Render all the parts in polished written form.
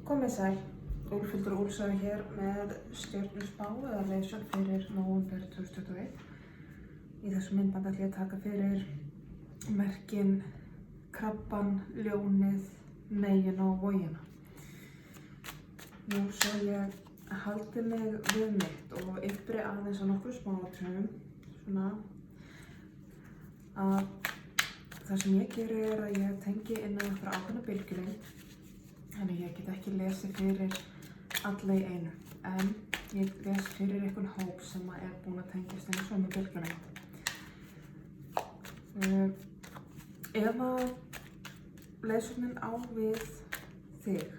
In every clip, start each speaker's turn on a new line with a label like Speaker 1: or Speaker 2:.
Speaker 1: Komið sæl, Úlfhildur Úlfsson hér með stjörnuspá eða leiðsögn fyrir nóvember 2021. Í þessu myndbandi ætla ég að taka fyrir merkin krabbann, ljónið, meyjuna og vogina. Nú svo ég haldi mig við mitt og yppri aðeins á nokkru smáatriðum, svona að það sem ég geri að ég tengi inn á einhverja ákveðna bylgjulengd. Þannig ég get ekki lesið fyrir alla í einu, en ég les fyrir einhvern hóp sem er búinn að tengjast inn í sömu bylgjulengd. Ef að leiðsögnin á við þig,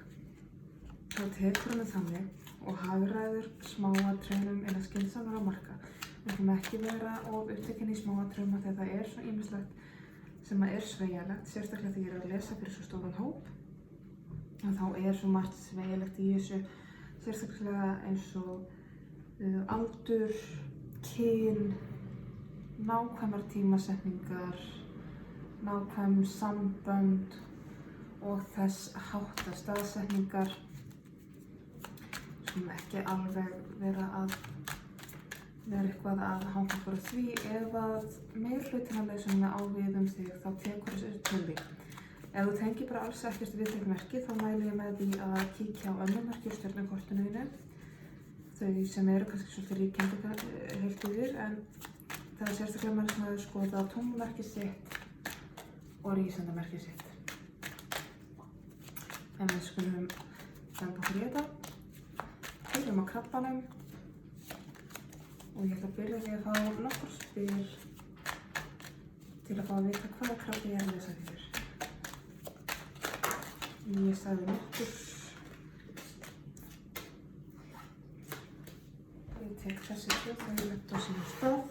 Speaker 1: þá tekur henni þannig og hagræðir smáatriðum innan skynsamlegra marka. Við ætlum ekki vera of upptekin í smáatriðum af því að það er svo ýmislegt sem er sveigjanlegt, sérstaklega þegar ég er að lesa fyrir svo stóran hóp. Og þá er svo margt sveigjanlegt í þessu, sérstaklega eins og aldur, kyn, nákvæmar tímasetningar, nákvæm sambönd og þess háttar staðsetningar sem ekki alveg vera eitthvað að hanga fyrir því. Ef að meirihlutin af leiðsögninni á við þig, þá tekur þessu til því. Ef þú tengir bara alls ekkert við þig merki, þá mæli ég með því að kíkja á önnur merki úr stjörnukortinu þínu. Þau sem eru kannski svolítið ríkjandi heilt yfir, en það er sérstaklega mælst með að skoða tunglmerkið sitt og rísendamerkið sitt. En við skulum dæma okkur í þetta. Byrjum á krabbanum og ég ætla að byrja því að fá nokkur spil til að fá að vita hvaða krabbi ég er að lesa fyrir. Ég sagði nokkur. Ég tek þessi tvö, það er lett á sínum stað.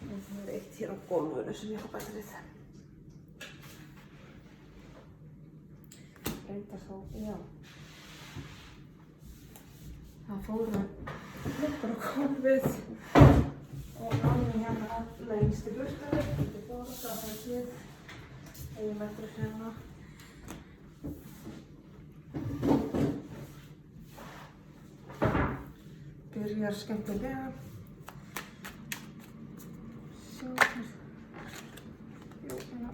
Speaker 1: Og það er eitt hér á gólfinu sem ég ætla að bæta við. Reyndar þá, já. Það fóru hlutur á gólfið og alveg hérna lengst í burtu. Þetta er bóla, það er við. Eigin metri hérna. Byrjar skemmtilega. Sjá hér. Jú, hérna.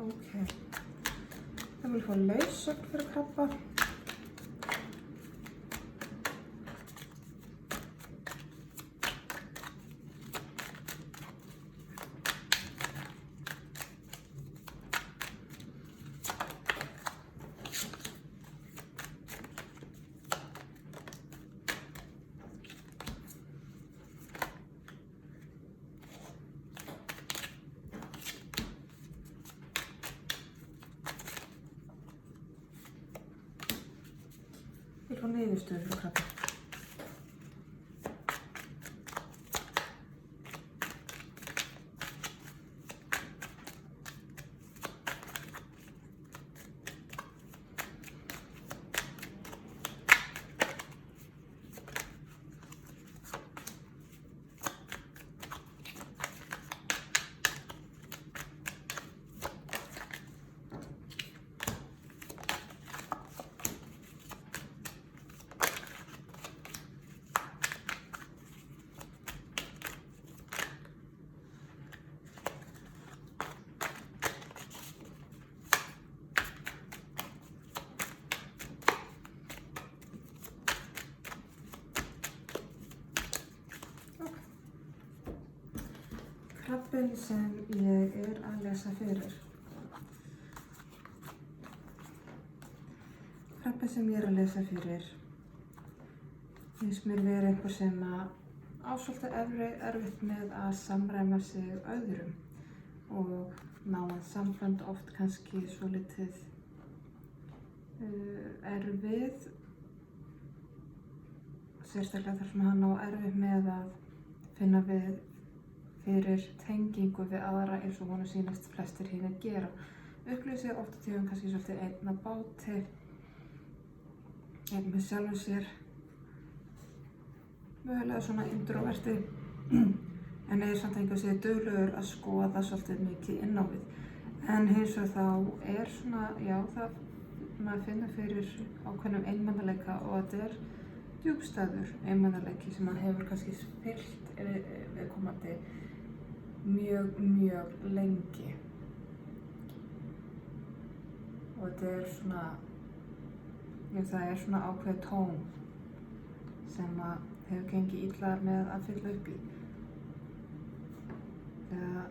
Speaker 1: Ok. Það vil fá leiðsögn fyrir krabba. Ég fá niðurstöðu fyrir krabba. Krabbinn sem ég er að lesa fyrir. Krabbinn sem ég er að lesa fyrir finnst mér verið einhver sem á svolítið erfitt með að samræma sig öðrum og náið sambönd oft kannski svolítið erfið. Sérstaklega þar sem hann á erfitt með að finna fyrir tengingu við aðra eins og honum sýnist flestir hinir gera. Upplifir sig oft á tíðum kannski svolítið einn að báti, einn með sjálfum sér, mögulega svona introverti, en er samt einhver sér duglegur að skoða svolítið mikið inn á við. En hins vegar þá er svona, já, maður finnur fyrir ákveðnum einmanaleika og þetta er djúpstæður einmanaleiki sem maður hefur kannski fylgt viðkomandi mjög lengi. Og þetta er svona, það er svona ákveðið tóm sem að hefur gengið illa með að fylla upp í. Þegar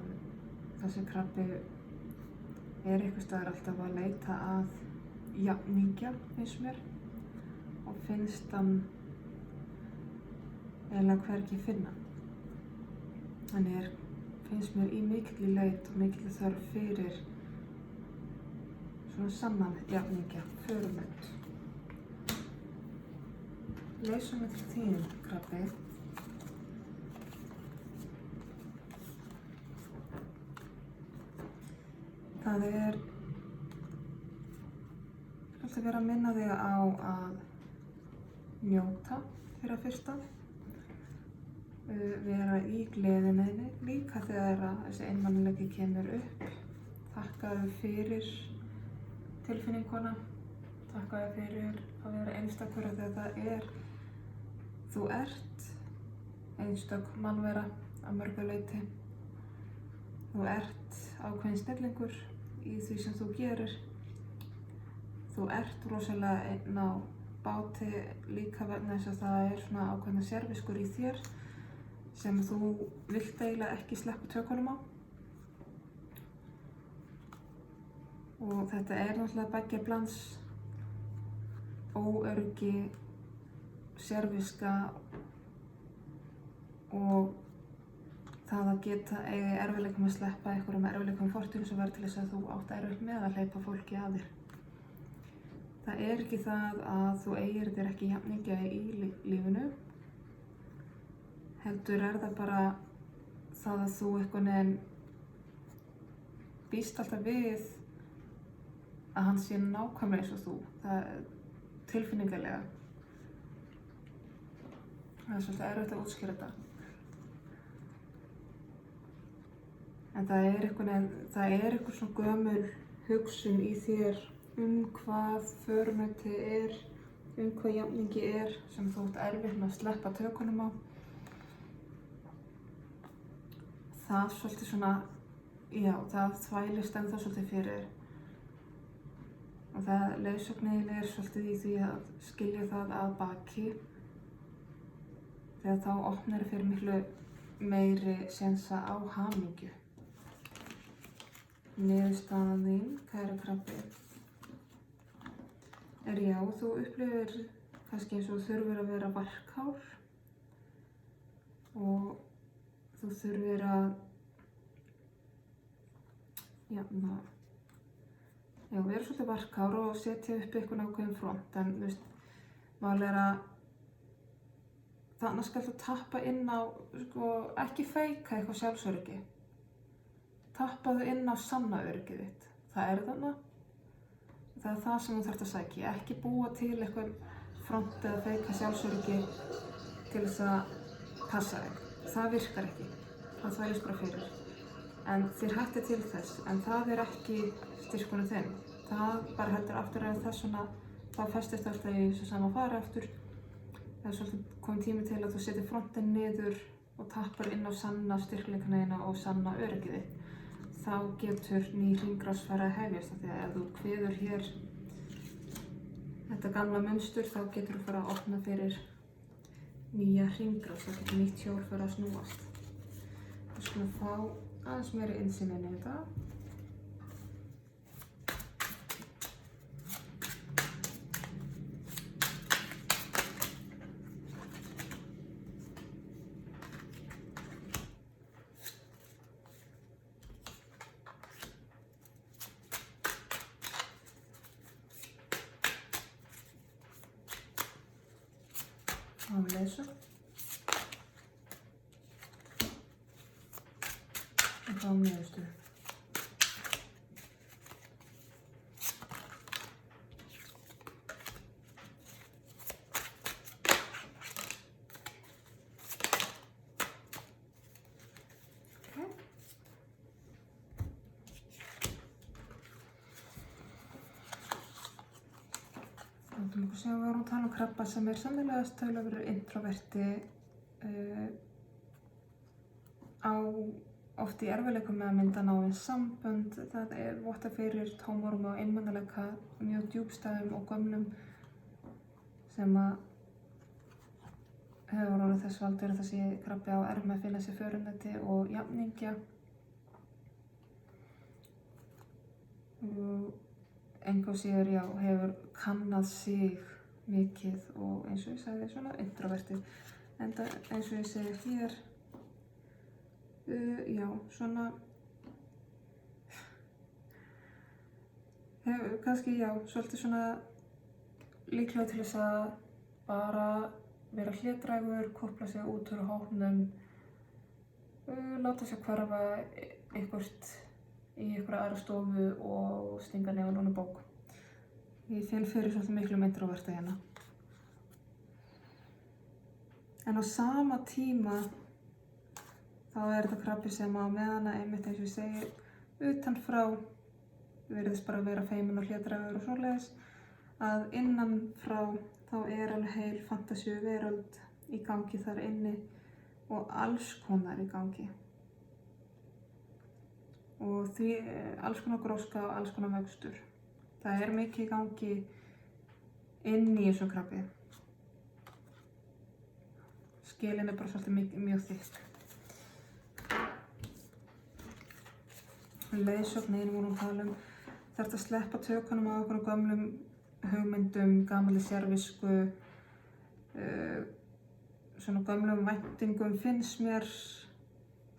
Speaker 1: þessi krabbi er einhvers staðar alltaf að leita að jafningja, finnst mér, og finnst hann eiginlega hvergi finna. Hann finnst mér í mikilli leit og mikilli þörf fyrir svona sannan jafningja, förumönd. Leysum við til þín, krabbi. Það er alltaf verið að minna þig á að njóta fyrir að fyrsta. Vera í gleðinni líka þegar að þessi einmanaleiki kemur upp. Þakkaðu fyrir tilfinninguna. Þakkaðu fyrir að vera einstakur þegar þú ert einstök mannvera að mörgu leyti. Þú ert ákveðinn snillingur í því sem þú gerir. Þú ert rosalega einn á báti líka vegna þess að það er svona ákveðna sérviskur í þér sem þú vilt eiginlega ekki sleppa tökunum á. Og þetta er náttúrulega beggja blands óöryggi, sérviska og það að geta eiga erfiðleikum að sleppa einhverjum erfiðleikum fortíðum sem verður til þess að þú átt erfitt með að hleypa fólki að þér. Það er ekki það að þú eigir þér ekki jafningja í lífinu, heldur er það bara það að þú einhvern veginn býst alltaf við að hann sé nákvæmlega eins og þú, það er tilfinningalega. Það er svolítið erfitt að útskýra þetta. En það er einhver svona gömul hugsun í þér hvað förumöndi er, hvað jafningi er sem þú átt erfitt með að sleppa tökunum á. Það svolítið svona, já, það þvælist ennþá svolítið fyrir. Og leiðsögnin er svolítið í því að skilja það að baki. Þegar þá opnar fyrir miklu meiri sénsa á hamingju. Niðurstaðan þín, kæri krabbi, er já, þú upplifir kannski eins og þú þurfir að vera varkár og þú þurfir að vera svolítið varkár og setja upp einhvern ákveðinn front, en þú veist, málið er að þannig skal þú tappa inn á, ekki feika eitthvað sjálfsöryggi. Tappaðu inn á sanna öryggið þitt. Það er þannig. Það er það sem þú þarft að sækja. Ekki búa til eitthvað front eða feika sjálfsöryggi til þess að passa þig. Það virkar ekki. Það þvælist bara fyrir. En þér hættir til þess, en það er ekki styrkunum þinn. Það bara heldur aftur að þess svona, þá festist alltaf í þessu sama fari aftur. Það er svolítið komið tími til að þú setir frontin niður og tappar inn á sanna styrkleikana þína og sanna öryggið þitt. Þá getur ný hringrás farið að hefjast, af því að ef þú kveður hér þetta gamla munstur, þá getur þú farið að opna fyrir nýja hringrás, þá getur nýtt hjól farið að snúast. Við skulum fá aðeins meiri innsýn inn í þetta. Og lesa. Og fá niðurstöðu. áttum okkur sem við vorum að tala krabba sem sennilega töluverður introverti, á oft í erfiðleikum með að mynda náin sambönd. Það votta fyrir tómarúmi og einmanaleika, mjög djúpstæðum og gömlum sem að hefur orðið þess valdur að þessi krabbi á með að finna sér förunauti og jafningja. Engu og síður, já, hefur kannað sig mikið og eins og ég sagði, svona introvertið. Enda eins og ég segi hér, já, svona, hefur kannski, já, svolítið svona líklega til þess að bara vera hlédrægur, kúpla sig út úr hópnum, láta sig hverfa eitthvert í einhverja aðra stofu og stinga nefn ofan í bók. Ég finn fyrir svolítið miklu introverta hérna. En á sama tíma þá þetta krabbi sem á meðan að einmitt eins og ég segi utanfrá virðist bara að vera feiminn og hlédrægur og svoleiðis, að innan frá þá alveg heil fantasíu veröld í gangi þar inni og alls konar í gangi. Og því alls konar gróska og alls konar vöxtur. Það mikið í gangi inn í þessu krabbi. Skilin bara svolítið mjög þykk. Leiðsögnin vorum að tala þarft að sleppa tökunum á okkur gömlum hugmyndum, gamalli sérvisku, svona gömlum væntingum finnst mér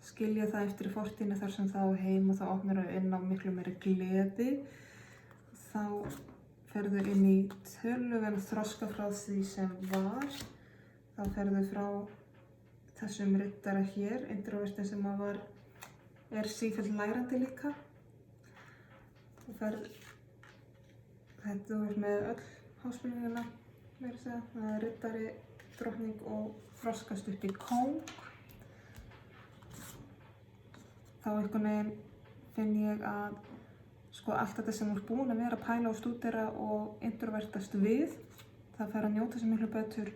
Speaker 1: skilja það eftir í fortíðinni þar sem þá heim og þá opnar þau inn á miklu meiri gleði. Þá ferðu inn í töluverðan þroska frá því sem var. Þá ferðu frá þessum riddara hér, introvertin sem sífellt lærandi líka. Þú ferð, þetta með öll háspurninguna, meira að segja. Það riddari, drottning og þroskast upp í kóng. Þá einhvern veginn finn ég að allt þetta sem þú ert búin að vera að pæla og stúdera og introvertast við, það fer að njóta sér miklu betur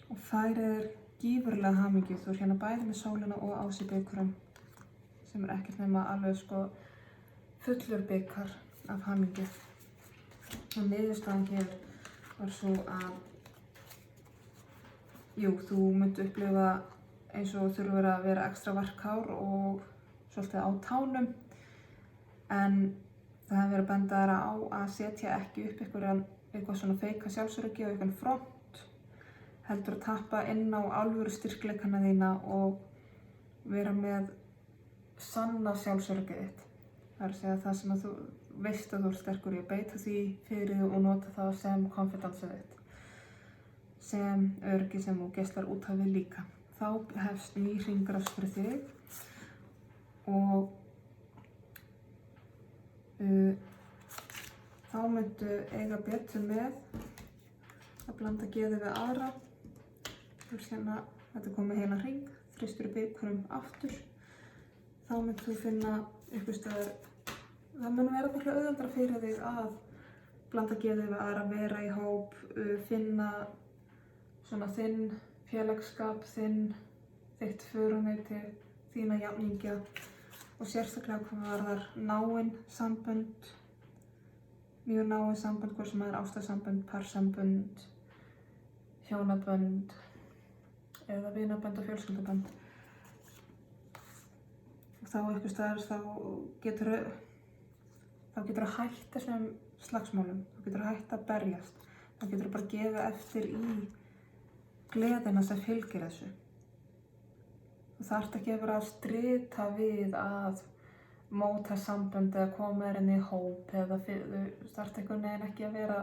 Speaker 1: og færir þér gífurlega hamingju. Þú hérna bæði með sólina og á sig bikurum sem ekkert nema alveg fullur bikar af hamingju. Og niðurstaðan hér var svo að þú munt upplifa eins og þurfir að vera ekstra varkár og svolítið á tánum, en það hefur verið að benda þér á að setja ekki upp eitthvað svona feika sjálfsöryggi og eitthvað front, heldur að tappa inn á alvöru styrkleikana þína og vera með sanna sjálfsöryggið þitt. Það að segja það sem að þú veist að þú ert sterkur í að beita því fyrir þig og nota það sem konfidansið þitt, sem öryggi sem þú geislar út af við líka. Þá hefst ný hringrás fyrir þig og þá myndu eiga betur með að blanda geði við aðra. Þetta komið heila hring, þristur í bikurum aftur. Þá myndu þú finna einhversstaðar, það mun vera miklu auðveldara fyrir þig að blanda geði við aðra, vera í hóp, finna svona þinn félagsskap, þitt föruneyti, þína jafningja og sérstaklega hvað varðar náin sambönd, mjög náin sambönd, hvort sem ástarsambönd, parsambönd, hjónabönd eða vinabönd og fjölskyldubönd. Og þá einhversstaðar þá getur þú hætt þessum slagsmálum, þá getur þú hætt að berjast, þá getur þú bara gefið eftir í gleðina sem fylgir þessu. Þú þarft ekki að vera að strita við að móta sambönd eða koma þér inn í hóp eða þú þarft einhvern veginn ekki að vera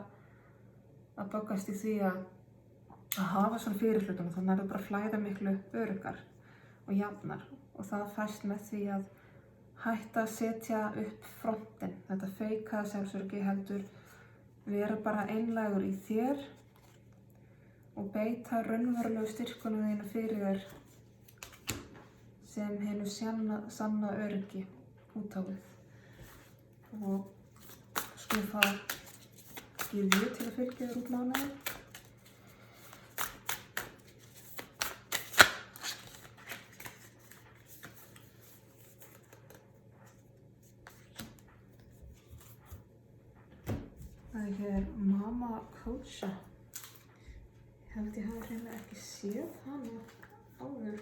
Speaker 1: að böggast í því að hafa svona fyrirhlutunum, þannig að þú bara flæða miklu öruggar og jafnar. Og það fæst með því að hætta að setja upp frontinn, þetta feikaða sjálfsöryggi, heldur vera bara einlægur í þér og beita raunverulegu styrkunum þínu fyrir þér sem hinu sanna öryggi út á við. Og fá gyðju til að fylgja þér út mánuðinn. Það er hér Mama Kosha. Ég held ég hafi hreinlega ekki séð hana áður.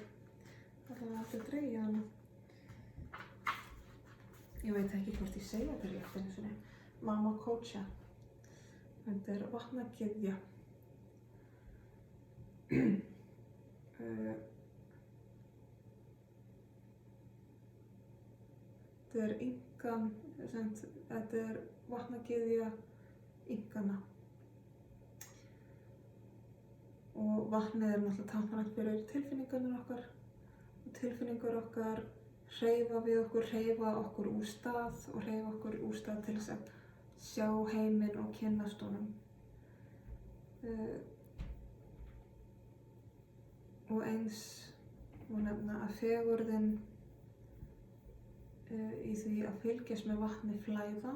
Speaker 1: Það var aldrei dregið hana. Ég veit ekki hvort ég segja þetta rétt einu sinni. Mama Kosha. Þetta er vatnagyðja. Þetta er inkan, þetta er vatnagyðja inkana. Og vatnið er náttúrulega táknrænt fyrir tilfinningarnar okkar. Og tilfinningar okkar hreyfa við okkur, hreyfa okkur úr stað og hreyfa okkur úr stað til þess að sjá heiminn og kynnast honum. Og eins má nefna að fegurðin í því að fylgjast með vatni flæða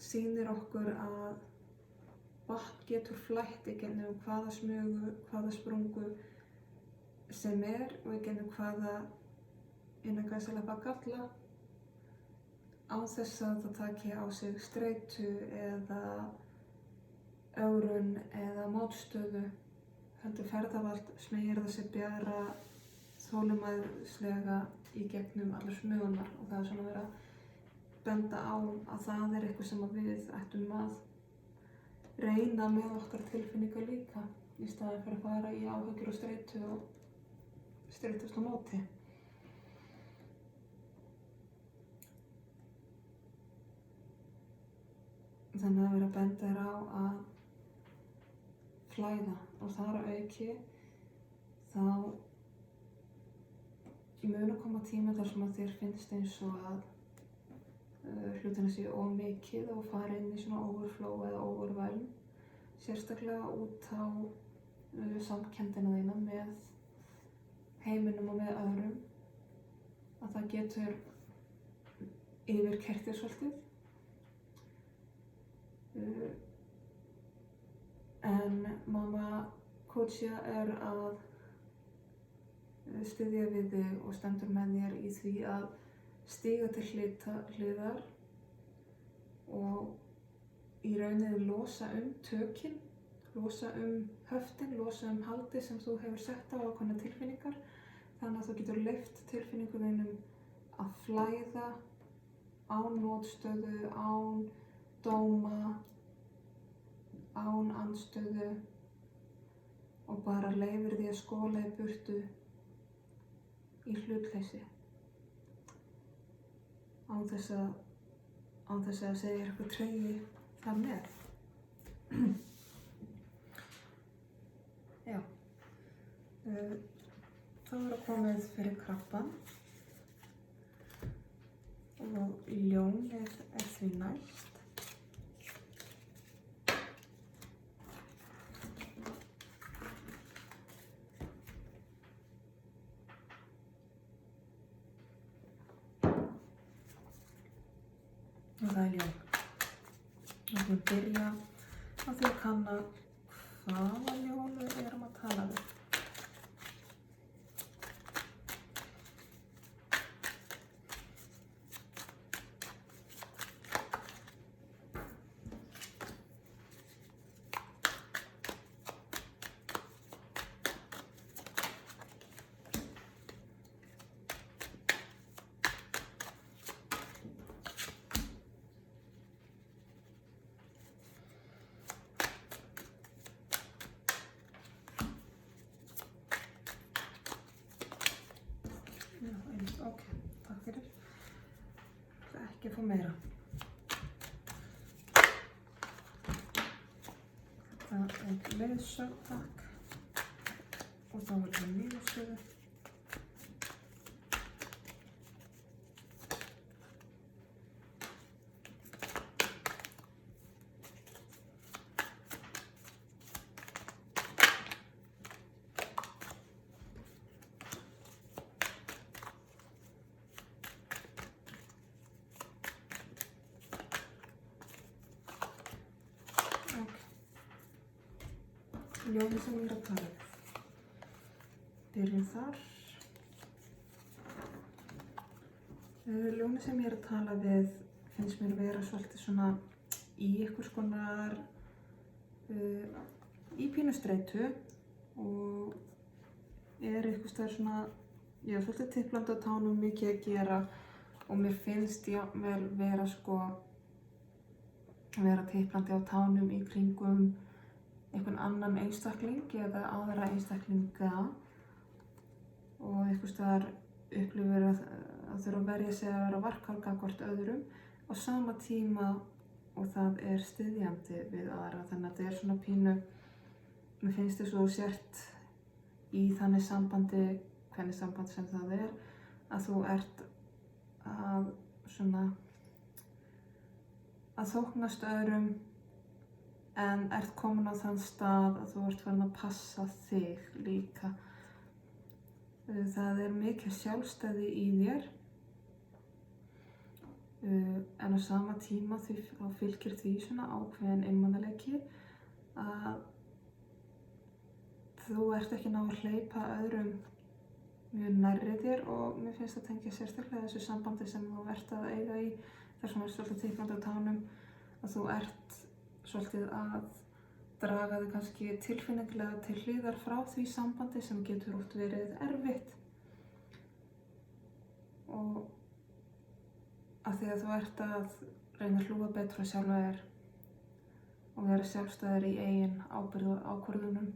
Speaker 1: sýnir okkur að vatn getur flætt í gegnum hvaða smugu, hvaða sprungu sem er og í gegnum hvaða innan gæsalappa galla án þess að það taki á sig streitu eða ögrun eða mótstöðu. Heldur ferðavald smeygir það sig bjara þolinmæðislega í gegnum allar smugunar og það er svona verið að benda á að það er eitthvað sem við ættum að reyna með okkar tilfinningar líka í staðinn fyrir að fara í áhyggjur og streitu og streitast á móti. Þannig að vera að benda þér á að flæða og þar að auki þá mun að koma tíma þar sem að þér finnst eins og að hlutina séu of mikið og fara inn í svona overflow eða overwhelm, sérstaklega út á samkenndina þína með heiminum og með öðrum, að það getur yfirkert þér svolítið. En Mama Kosha er að styðja við þig og stendur með þér í því að stíga til hliðar og í rauninni losa tökin, losa höftin, losa haldið sem þú hefur sett á ákveðnar tilfinningar, þannig að þú getur leyft tilfinningum þínum að flæða án mótstöðu, án dóma, án andstöðu og bara leyfir því að skóla í burtu í hlutleysi. Án þess að segja eitthvað tregi þar með. Já. Þá er það komið fyrir krabbann og ljónið er því næst. Og það er ljón. Við ætlum að byrja á því að kanna hvaða ljón við erum að tala við. Ok, takk fyrir. Það er ekki að fá meira. Það er leiðsögn, takk. Og þá er það niðurstöðu. ljóðið sem ég er að tala við. Byrjum þar. Ljóðið sem ég er að tala við finnst mér vera svolítið svona í einhvers konar í pínu streitu og er einhvers staðar svona, já, svolítið tiplandi á tánum, mikið að gera og mér finnst jafnvel vera tiplandi á tánum í kringum einhvern annan einstakling eða aðra einstaklinga og einhvers staðar upplifir að þurfa að verja sig að vera varkár gagnvart öðrum á sama tíma og það er styðjandi við aðra. Þannig að þetta er svona pínu, mér finnst þess að þú sért í þannig sambandi, hvernig samband sem það er, að þú ert að þóknast öðrum en ert komin á þann stað að þú ert farin að passa þig líka. Það er mikið sjálfstæði í þér en á sama tíma þá fylgir því svona ákveðin einmanaleiki að þú ert ekki ná að hleypa öðrum mjög nærri þér og mér finnst það tengja sérstaklega þessu sambandi sem þú ert að eiga í þar sem er svolítið tiplandi á tánum að þú ert svolítið að draga þig kannski tilfinningilega til hliðar frá því sambandi sem getur oft verið erfitt og af því að þú ert að reyna að hlúa betur að sjálfa þér og vera sjálfstæður í eigin ábyrgð og ákvörðunum.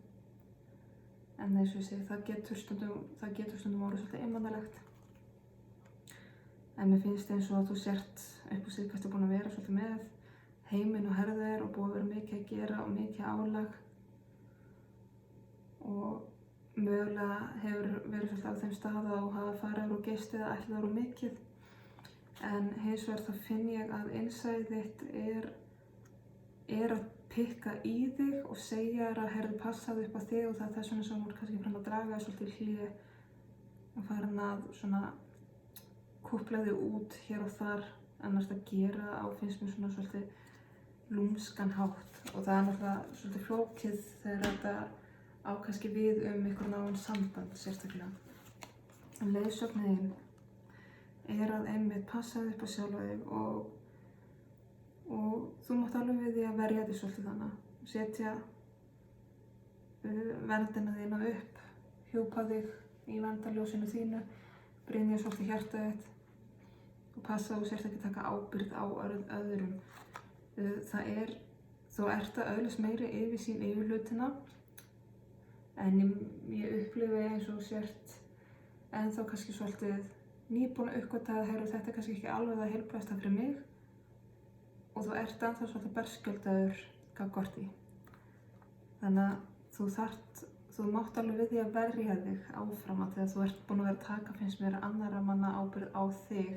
Speaker 1: En eins og ég segi, það getur stundum orðið svolítið einmanalegt. En mér finnst eins og að þú sért upp á síðkastið búin að vera svolítið með heiminn og herðir og búið að vera mikið að gera og mikið álag. Og mögulega hefur verið svolítið á þeim stað að þú hafa farið úr geisti eða ætlað úr mikið. En hins vegar þá finn ég að innsæðið þitt er að pikka í þig og segja þér að herðu passaðu upp á þig og það er þess vegna sem þú ert kannski farin að draga svolítið hlé og farin að svona kúpla þig út hér og þar annars að gera á finnst mér svona svolítið lúmskan hátt og það er náttúrulega svolítið flókið þegar þetta á kannski við einhver náinn samband sérstaklega. En leiðsögnin er að einmitt passaðu upp á sjálfa þig og þú mátt alveg við því að verja þig svolítið þannig. Setja verndina þína upp, hjúpa þig í verndarljósinu þínu, brynja svolítið hjartað þitt og passa að þú sért ekki að taka ábyrgð á öðrum. Þú ert að öðlast meiri yfirsýn yfir hlutina en ég upplifi eins og sért ennþá kannski svolítið nýbúin að uppgötva að þetta er kannski ekki alveg það heilbrigðasta fyrir mig og þú ert ennþá svolítið berskjöldaður gagnvart því. Þannig að þú mátt alveg við því að verja þig áfram að þegar þú ert búin að vera að taka finnst mér annarra manna ábyrgð á þig.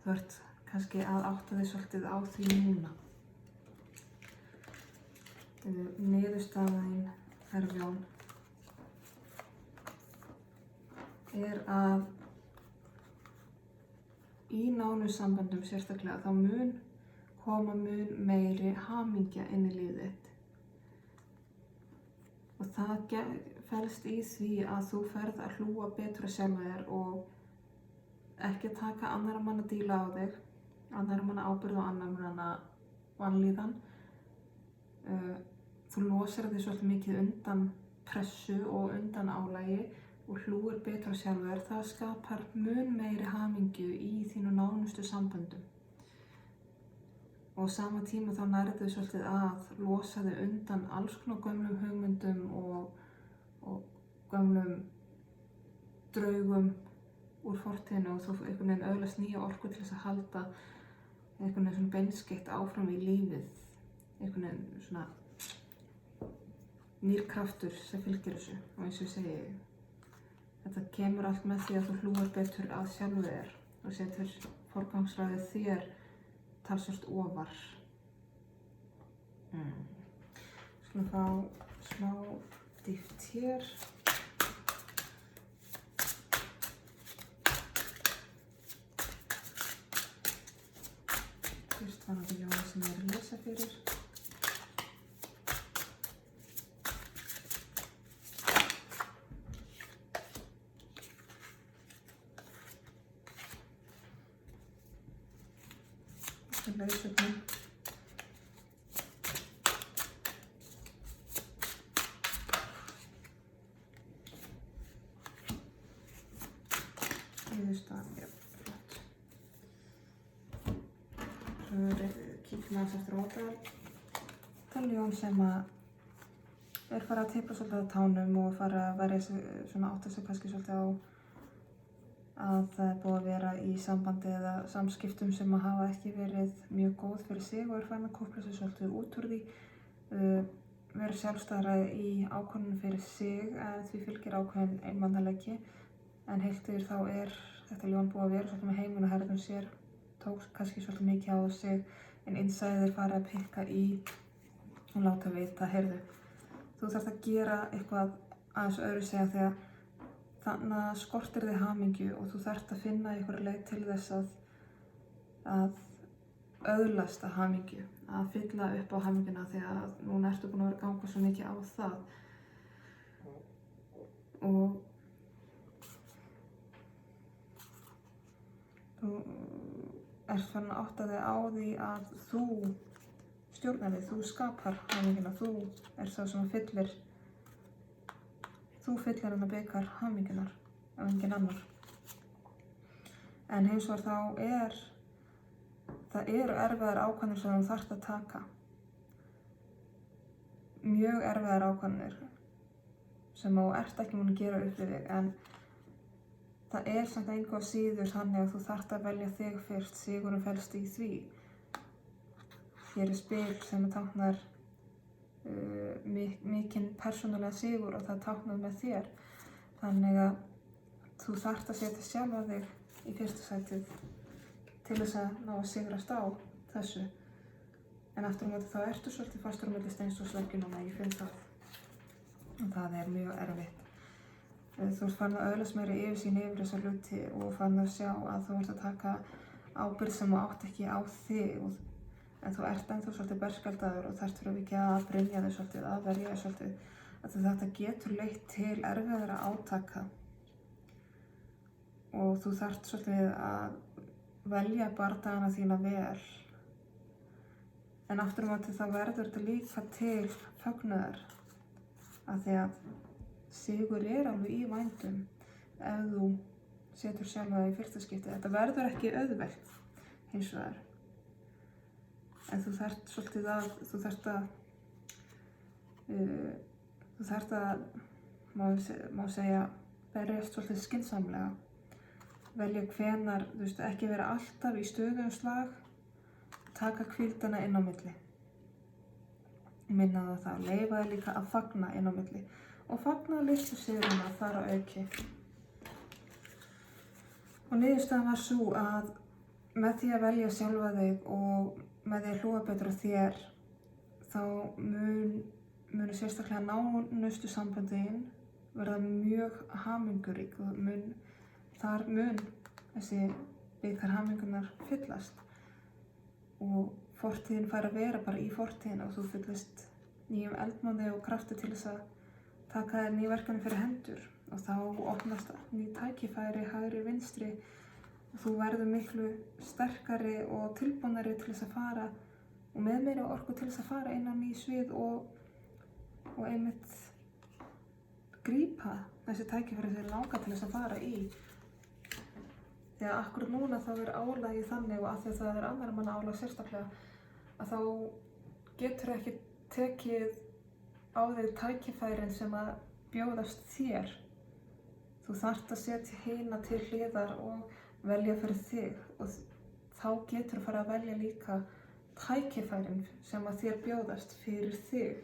Speaker 1: Þú ert kannski að átta þig svolítið á því núna. Niðurstaðan, Herjón, er að í nánum samböndum sérstaklega þá mun koma meiri hamingja inn í lífið þitt. Og það felst í því að þú ferð að hlúa betur að sjálfa þér og ekki taka annarra manna díla á þig, annarra manna ábyrgð og annarra manna vanlíðan. Þú losar þig svolítið mikið undan pressu og undan álagi og hlúir betur að sjálfa þér. Það skapar mun meiri hamingju í þínu nánustu samböndum. Og á sama tíma þá nærðu þau svolítið að losa þig undan alls konar gömlum hugmyndum og gömlum draugum úr fortíðinni og þú einhvern veginn öðlast nýja orku til þess að halda einhvern veginn svona beinskeytt áfram í lífið. Einhvern veginn svona nýr kraftur sem fylgir þessu. Og eins og ég segi, þetta kemur allt með því að þú hlúir betur að sjálfu þér og setur forgangsraðið þér talsvert ofar. Skulum fá smá dýpt hér. Fyrst var það ljóðið sem ég er að lesa fyrir. leiðsögnin. Niðurstaðan, já, flott. Svo kíkjum aðeins eftir ótal sem að fara að tipla svolítið á tánum og fara að verja sig, svona átta sig kannski svolítið á að það búið að vera í sambandi eða samskiptum sem að hafa ekki verið mjög góð fyrir sig og farin að kúpla sig svolítið út úr því. Vera sjálfstæðara í ákvörðunum fyrir sig en því fylgir ákveðin einmanaleiki. En heilt yfir þá þetta ljón búið að vera svolítið með heiminn og herðum sér, tók kannski svolítið mikið á sig, en innsæðir farið að pikka í og láta vita, heyrðu, þú þarft að gera eitthvað aðeins öðru segja þegar þannig skortir þig hamingju og þú þarft að finna einhverja leið til þess að öðlast að hamingju, að fylla upp á hamingjuna því að núna ertu búin að vera að ganga svo mikið á það. Og þú ert farin að átta þig á því að þú stjórnar þig, þú skapar hamingjuna, þú sá sem fyllir hennar bikar hamingjunar ef enginn annar. En hins vegar það eru erfiðar ákvarðanir sem þú þarft að taka. Mjög erfiðar ákvarðanir sem þú ert ekki múin að gera upp við þig, en það samt engu að síður þannig að þú þarft að velja þig fyrst, sigurinn felst í því. Hér spil sem táknar mikinn persónulega sigur og það táknar með þér. Þannig að þú þarft að setja sjálfa þig í fyrsta sætið til þess að ná að sigrast á þessu. En aftur á móti þá ertu svolítið fastur á milli steins og sleggju núna, ég finn það. Og það mjög erfitt. Þú ert farin að öðlast meiri yfirsýn yfir þessa hluti og farin að sjá að þú ert að taka ábyrgð sem þú átt ekki á þig. En þú ert ennþá svolítið berskjaldaður og þarft fyrir ekki að brynja þig svolítið, að verja þig svolítið. Þetta getur leitt til erfiðara átaka. Og þú þarft svolítið að velja bardagana þína vel. En aftur á móti þá verður þetta líka til fögnuðar. Af því að sigur alveg í vændum ef þú setur sjálfa þig í fyrsta skipti. Þetta verður ekki auðvelt hins vegar. En þú þarft svolítið má segja, berjast svolítið skynsamlega. Velja hvenær, ekki vera alltaf í stöðugum slag, taka hvíldina inn á milli. Minna það, leyfa þig líka að fagna inn á milli. Og fagna litlu sigurina þar að auki. Og niðurstaðan var sú að með því að velja sjálfa þig og með því að hlúa betur á þér, þá munu sérstaklega nánustu samböndin verða mjög hamingjurík og þar mun þessi bikar hamingunar fyllast. Og fortíðin fær að vera bara í fortíðin og þú fyllist nýjum eldmóði og krafti til þess að taka þér ný verkefni fyrir hendur og þá opnast ný tækifæri, hægri, vinstri og þú verður miklu sterkari og tilbúnari til þess að fara og með meiri orku til þess að fara inn á ný svið og einmitt grípa þessi tækifæri sem þér langar til þess að fara í. Því að akkurat núna þá álagið þannig og af því að það annarra manna álag sérstaklega að þá getur ekki tekið á þig tækifærin sem að bjóðast þér. Þú þarft að setja hina til hliðar og velja fyrir þig og þá getur þú fara að velja líka tækifærin sem að þér bjóðast fyrir þig.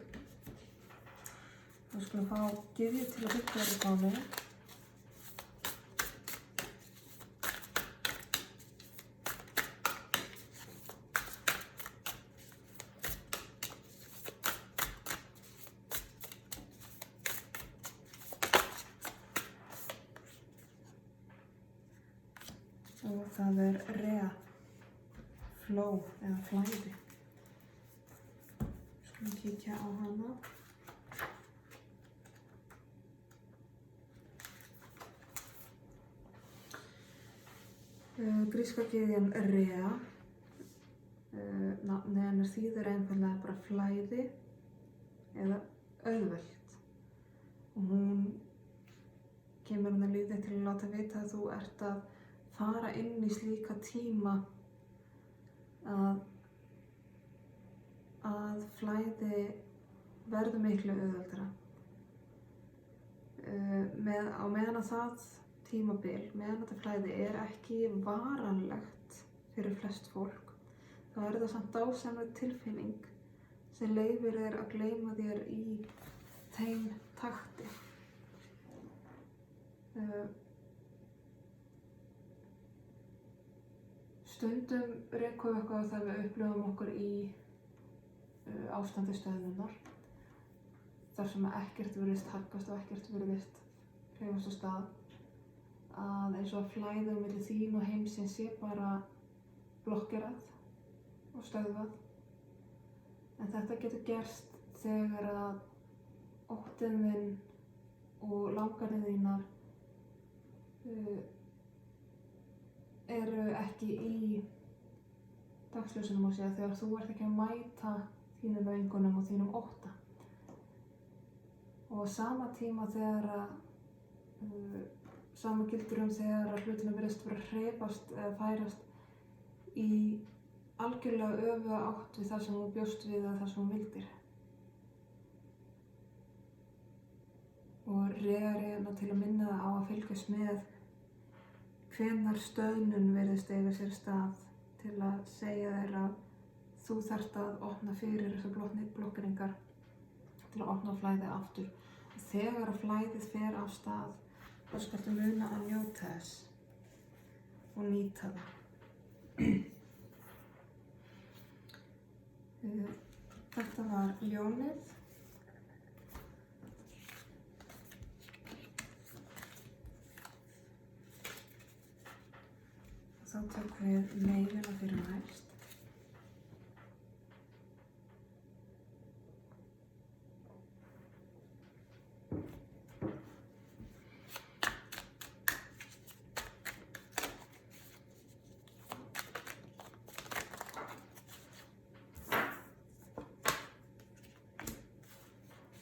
Speaker 1: Þá skulum fá gyðju til að byggja þér í gáni. Og það Rea, flow eða flæði. Skulum kíkja á hana. Gríska gyðjan Rea Nafnið hennar þýðir einfaldlega bara flæði eða auðvelt. Og hún kemur hennar lífið til að láta vita að þú ert að fara inn í slíka tíma að flæði verður miklu auðveldara. Á meðan að það tímabil, meðan þetta flæði ekki varanlegt fyrir flest fólk, þá það samt dásamleg tilfinning sem leyfir þér að gleyma þér í þeim takti. Stundum rekum við eitthvað þegar við upplifum okkur í ástandi stöðnunar, þar sem ekkert virðist haggast og ekkert virðist hreyfast á stað, að eins og að flæðið milli þín og heimsins sé bara blokkerað og stöðvað. En þetta getur gerst þegar að óttinn þinn og langanir þínar eru ekki í dagsljósunum, þegar þú ert ekki að mæta þínum löngunum og þínum ótta. Og á sama tíma sama gildir þegar hlutina virðist vera að hreyfast eða færast í algjörlega öfuga átt við það sem þú bjóst við eða það sem þú vildir. Og rega til að minna það á að fylgjast með hvenær stöðnun virðist eiga sér stað, til að segja þér að þú þarft að opna fyrir þessar blokkeringar til að opna flæðið aftur. Og þegar að flæðið fer af stað, þá skaltu muna að njóta þess og nýta það. Þetta var ljónið. Þá tökum við meiguna fyrir næst.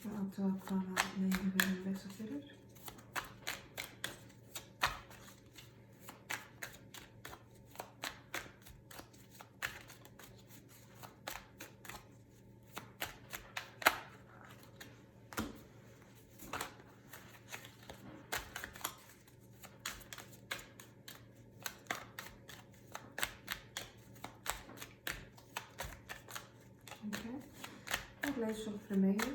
Speaker 1: Og athuga hvaða megi við erum leysa fyrir. Og leysa upp fyrir megi.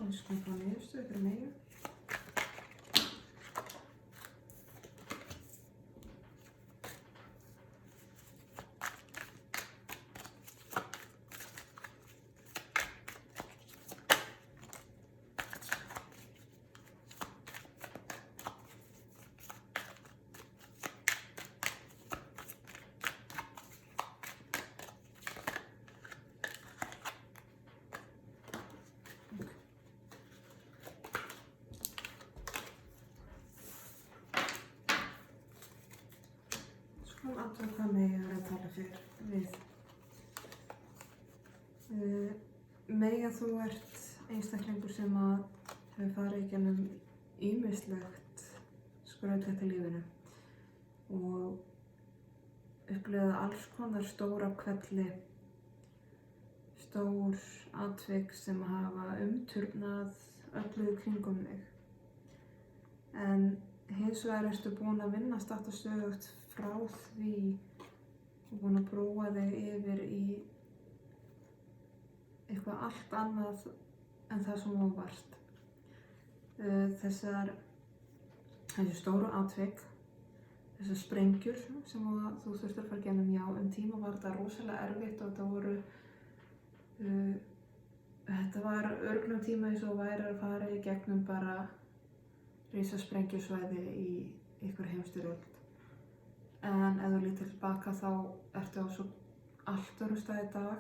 Speaker 1: Og við skulum fá niðurstöðu fyrir megi. Skulum athuga hvað megi er að tala við. Megi að þú ert einstaklingur sem hefur farið í gegnum ýmislegt skrautlegt í lífinu og upplifað alls konar stóra kvelli, stór atvik sem hafa umturnað öllu kringum þig. En hins vegar ertu búin að vinna statt og stöðugt frá því og búin að brúa þig yfir í eitthvað allt annað en það sem þú varst. Þessi stóru atvik, þessar sprengjur sem þú þurftir að fara gennum, já, tíma var þetta rosalega erfitt og þetta var örugglega tíma eins og væri að fara í gegnum bara risasprengjusvæði í ykkur heimsstyrjöld. En ef þú lítur tilbaka þá ertu á svo allt öðrum stað í dag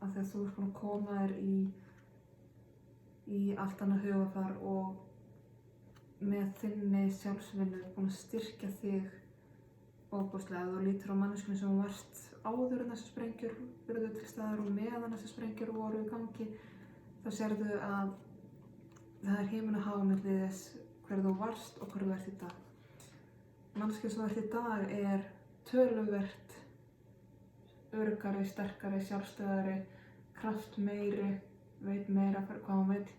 Speaker 1: af því að þú ert búin að koma þér í allt annað hugarfar og með þinni sjálfsvinnu búin að styrkja þig ofboðslega. Ef þú lítur á manneskjuna sem þú varst áður en þessar sprengjur urðu til staðar og meðan þessar sprengjur voru í gangi, þá sérðu að það er himinn og haf milli þess hver þú varst og hver þú ert í dag. Manneskja sem þú ert í dag er töluvert öruggari, sterkari, sjálfstæðari, kraftmeiri, veit meira hvað hún vill,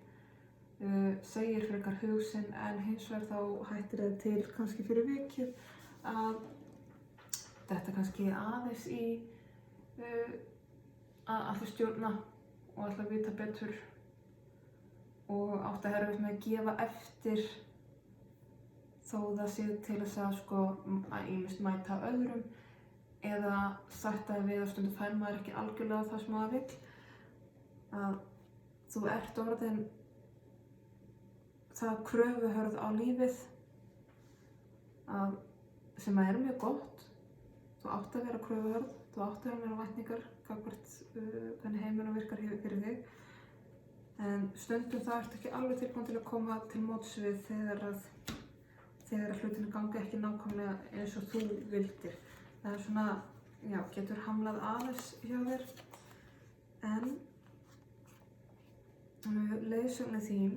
Speaker 1: segir frekar hug sinn, en hins vegar þá hættir það til kannski fyrir vikið að þetta kannski aðeins í að allir stjórna og allir vita betur og átt að erfitt með að gefa eftir þó það sé til þess að ýmist mæta öðrum eða sætta þig við að stundum fær maður ekki algjörlega það sem maður vill. Að þú ert orðin það kröfuhörð á lífið sem er mjög gott. Þú átt að vera kröfuhörð, þú átt að vera væntingar gagnvart hvernig heimurinn virkar fyrir þig. En stundum það ertu ekki alveg tilbúin til að koma til móts við þegar hlutinu gangi ekki nákvæmlega eins og þú vildir. Það er svona, já, getur hamlað aðeins hjá þér. En leiðsögnin þín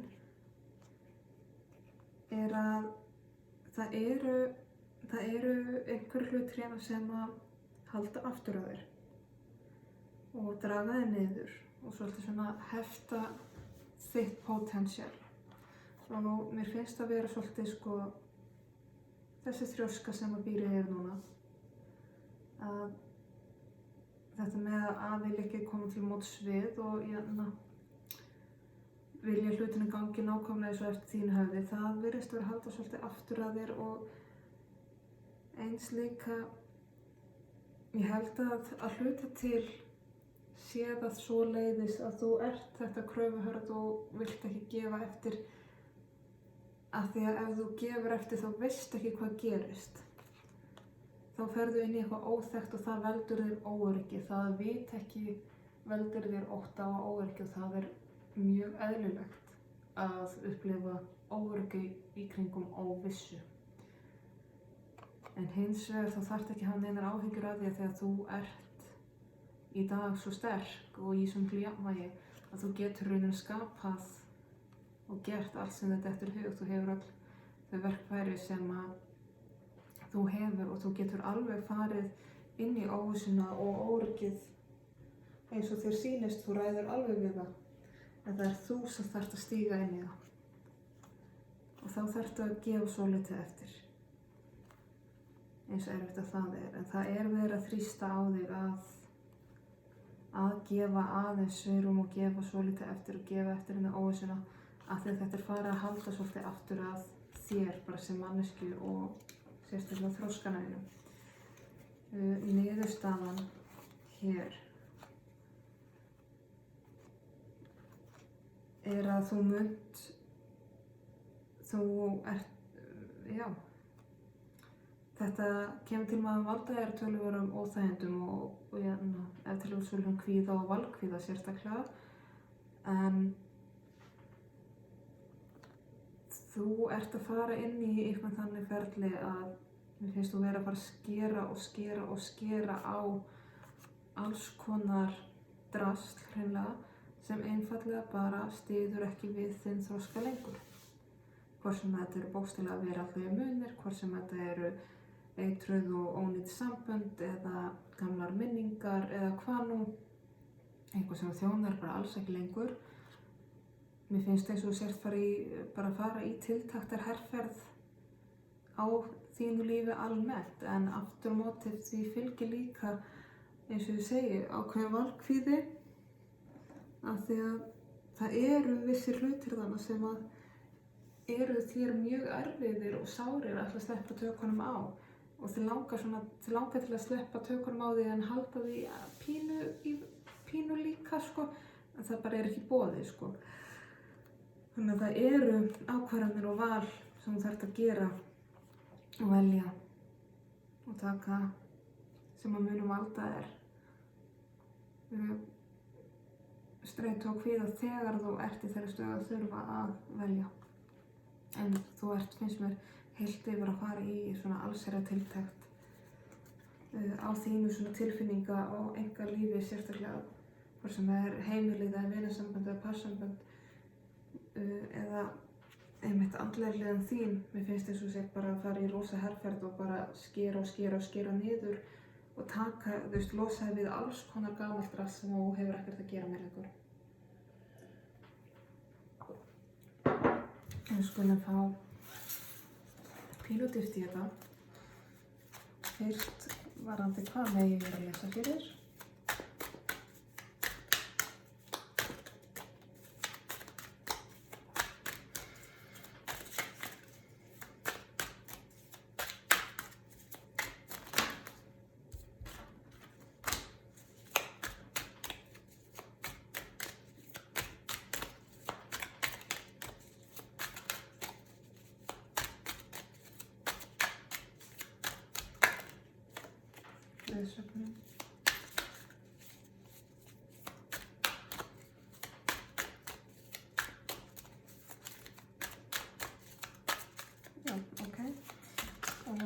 Speaker 1: er að það eru einhverjir hlutir hérna sem að halda aftur á þér og draga þig niður og svolítið svona hefta þitt potential. Og mér finnst að vera svolítið þessi þrjóska sem að býr í þér núna. Að þetta með að vilja ekki koma til móts við og vilja hlutinu gangi nákvæmlega eins og eftir þín höfði, það virðist vera að halda svolítið aftur að þér og eins líka, ég held að hluta til sé það svoleiðis að þú ert þetta kröfuhörð og vilt ekki gefa eftir af því að ef þú gefur eftir þá veist ekki hvað gerist. Þá ferðu inn í eitthvað óþekkt og það veldur þér óöryggi, það vit ekki veldur þér ótta og óöryggi og það er mjög eðlilegt að upplifa óöryggi í kringum óvissu. En hins vegar þá þarftu ekki að hafa neinar áhyggjur af því að þegar þú ert í dag svo sterk og í svona jafnvægi að þú getur raunin skapað og gert allt sem þetta eftir hug. Þú hefur öll þau verkfæri sem að þú hefur og þú getur alveg farið inn í óvissuna og óöryggið eins og þér sýnist, þú ræður alveg við það. En það er þú sem þarft að stíga inn í það. Og þá þarftu að gefa svolítið eftir. Eins og erfitt að það er. En það er verið að þrýsta á þig að gefa aðeins svigrúm og gefa svolítið eftir og gefa eftir með óvissuna. Af því að þetta er farið að halda svolítið aftur að þér bara sem manneskju og sérstaklega þroskana þínum. Niðurstaðan hér er að þetta kemur til með að valda þér töluverðum óþægindum og ef til úrsvöldum kvíða og valkvíða sérstaklega. En þú ert að fara inn í eitthvað þannig ferli að mér finnst þú vera að fara að skera á alls konar drasl hreinlega sem einfaldlega bara styður ekki við þinn þroska lengur. Hvort sem þetta eru bókstaflega veraldlegir munir, hvort sem þetta eru eitruð og ónýt sambönd eða gamlar minningar eða hvað nú, einhver sem þjónar bara alls ekki lengur. Mér finnst eins og þú sért fara í tiltaktar herferð á þínu lífi almennt, en aftur á móti því fylgir líka, eins og ég segi, ákveðin valkvíði af því að það eru vissir hlutir þannig sem að eru þér mjög erfiðir og sárir að ætla að sleppa tökunum á og þið langar til að sleppa tökunum á því en halda því pínu líka sko, en það bara ekki í boði sko. Þannig að það eru ákvarðanir og val sem þú þarft að gera og velja og taka sem að munu valda streitu og kvíða þegar þú ert í þeirri stöðu að þurfa að velja. En þú finnst mér, heilt yfir að fara í svona allsherjartiltekt á þínu svona tilfinninga og enga lífi, sérstaklega hvort sem heimilið eða vinasamband eða parsamband eða einmitt andlega hliðin þín. Mér finnst eins og sér bara að fara í rosa herferð og bara skera niður og taka, þú veist, losa við alls konar gamalt rass sem þú hefur ekkert að gera með lengur. Við skulum fá pínu dýrt í þetta. Fyrst varðandi hvað megi ég að lesa fyrir. Leiðsögnin. Já, ok. Og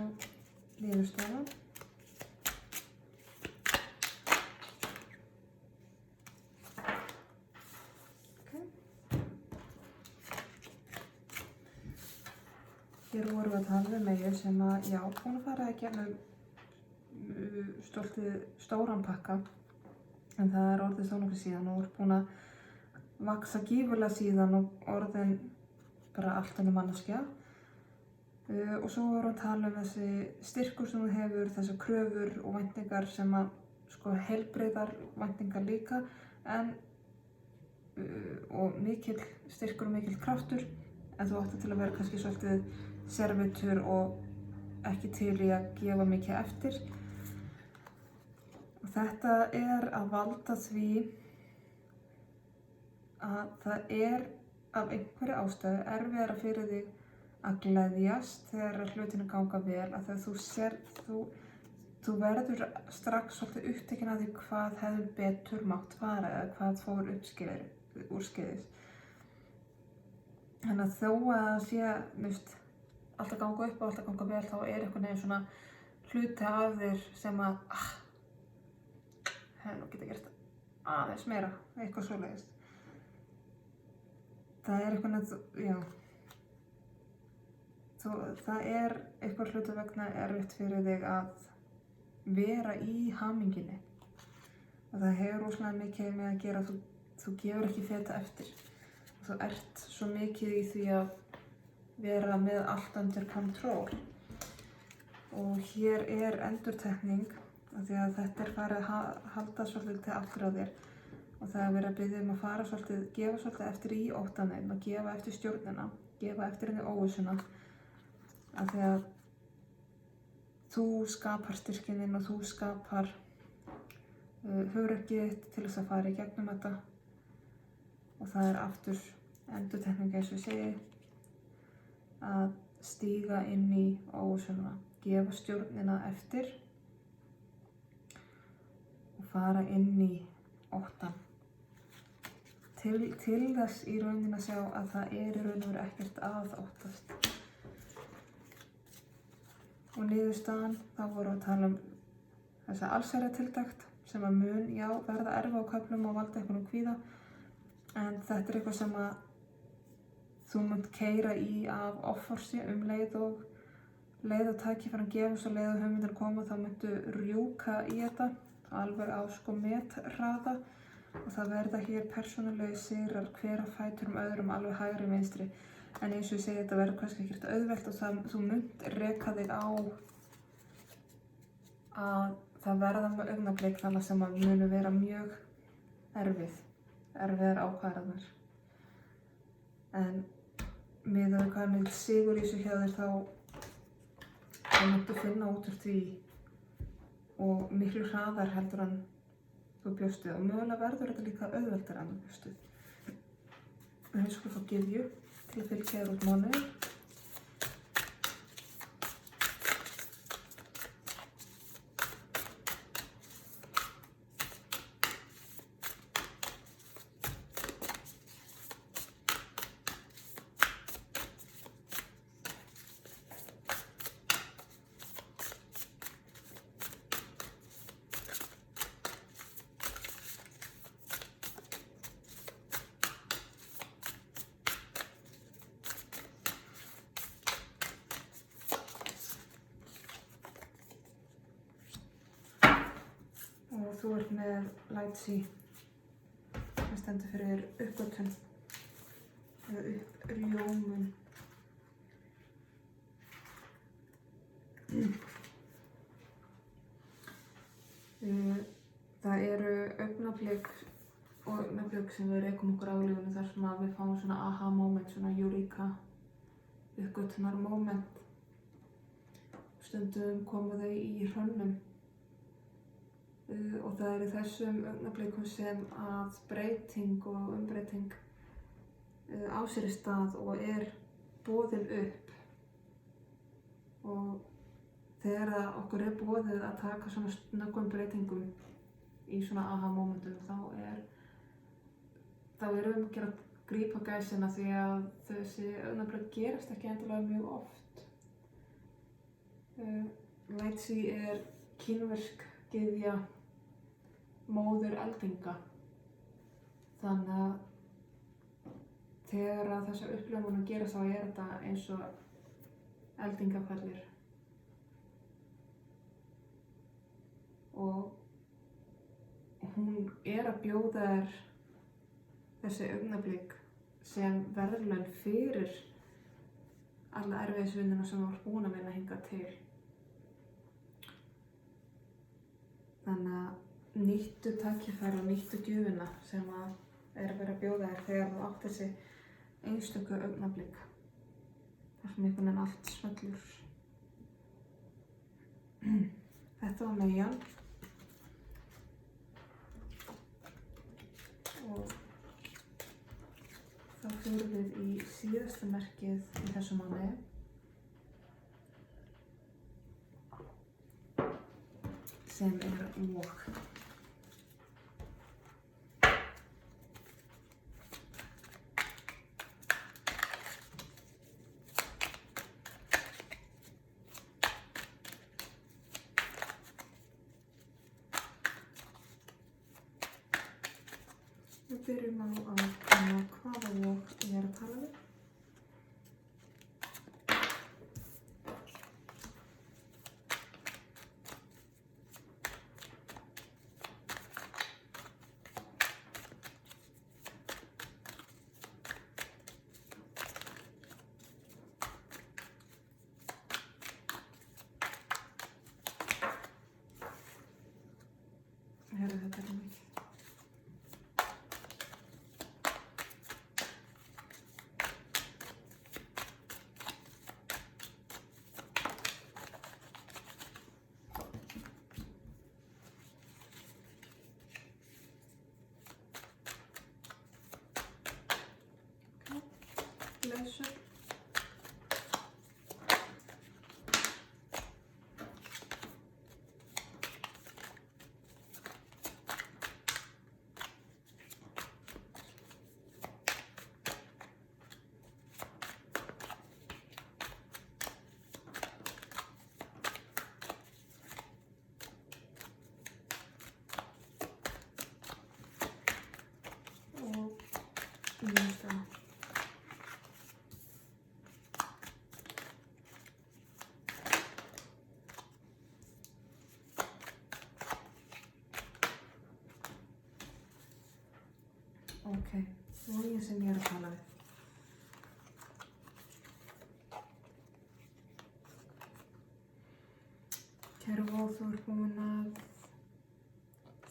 Speaker 1: niðurstaðan. Ok. Hér vorum við að tala um megi sem að, já, búin að fara í gegnum stóran pakka, en það orðið þó nokkuð síðan og búin að vaksa gífurlega síðan og orðin bara allt önnur manneskja. Og svo vorum við að tala um þessi styrkur sem þú hefur, þessar kröfur og væntingar sem að sko heilbrigðar væntingar líka, en og mikill styrkur og mikill kraftur, en þú átti til að vera kannski svolítið servitur og ekki til í að gefa mikið eftir. Og þetta að valda því að það af einhverju ástæðu erfiðara fyrir þig að gleðjast þegar hlutinu ganga vel, að þegar þú verður strax svolítið upptekinn af því hvað hefði betur mátt fara eða hvað fór úrskeiðis. Þannig að þó að það sé, allt að ganga upp og allt að ganga vel, þá einhvern veginn svona hluti af þér sem að hefði nú getað gert aðeins meira, eitthvað svoleiðis. Það einhvern veginn, já, það eitthvað hluti vegna erfitt fyrir þig að vera í hamingjunni. Og það hefur rosalega mikið með að gera að þú gefur ekki feta eftir. Og þú ert svo mikið í því að vera með allt undir kontról. Og hér endurtekning, af því að þetta farið að halda svolítið til aftur á þér. Og það verið að biðja að fara svolítið, gefa svolítið eftir í óttanum, að gefa eftir stjórnina, gefa eftir henni óvissuna. Af því að þú skapar styrkinn þinn og þú skapar hugrekkið þitt til þess að fara í gegnum þetta. Og það aftur endurtekning eins og ég segi, að stíga inn í óvissuna, gefa stjórnina eftir og fara inn í óttan. Til þess í rauninni að sjá að það í raun og veru ekkert að óttast. Og niðurstaðan, þá vorum við að tala um þessa allsherjartiltekt sem að verða erfið á köflum og valda einhvern kvíða. En þetta eitthvað sem að þú munt keyra í af offorsi leið og tækifærin gefast og leið og hugmyndir koma, þá muntu rjúka í þetta alveg á methraða og það verða hér persónulegir sigrar hver á fætur öðrum alveg hægri vinstri. En eins og ég segi, þetta verður kannski ekkert auðvelt og þú munt reka þig á að það verða með augnablik þannig sem að munu vera mjög erfiðar ákvarðanir. En miðað við hvað er mikill sigur í þessu hjá þér þá máttu finna út úr því og miklu hraðar heldur en þú bjóst við og mögulega verður þetta líka auðveldara en þú bjóst við. Við skulum fá gyðju til að fylgja þér út mánuðinn. Og þú ert með Lightsea sem stendur fyrir uppgötvun eða upprjómun. Það eru augnablik sem við rekum okkur á í lífinu þar sem við fáum svona aha moment, svona eureka uppgötvunar moment. Stundum koma þau í hrönnum. Og það er í þessum augnablikum sem að breyting og umbreyting á sér í stað og er boðin upp. Og þegar okkur er boðið að taka svona snöggum breytingum í svona aha momentum þá erum við að grípa gæsina því að þessi augnablik gerast ekki endilega mjög oft. Lightsea er kínversk gyðja móður eldinga. Þannig að þegar að þessar upplifanir gerast þá er þetta eins og eldingakvellir. Og hún er að bjóða þér þessi augnablik sem verðlaun fyrir alla erfiðisvinnuna sem þú ert búin að vinna hingað til. Þannig að nýttu tækifæri og nýttu gjöfina sem að er að vera að bjóða þér þegar þú átt þessi einstöku augnablik. Þar sem einhvern veginn allt smellur. Þetta var Meyjan. Og þá förum við í síðasta merkið í þessu mánuði. Sem er Vog. Við byrjum á að kanna hvaða Vog ég er að tala við. Þetta er mikið. Laser. Og nýta. Ok, vogin sem ég er að tala við. Kæra Vog, þú ert búin að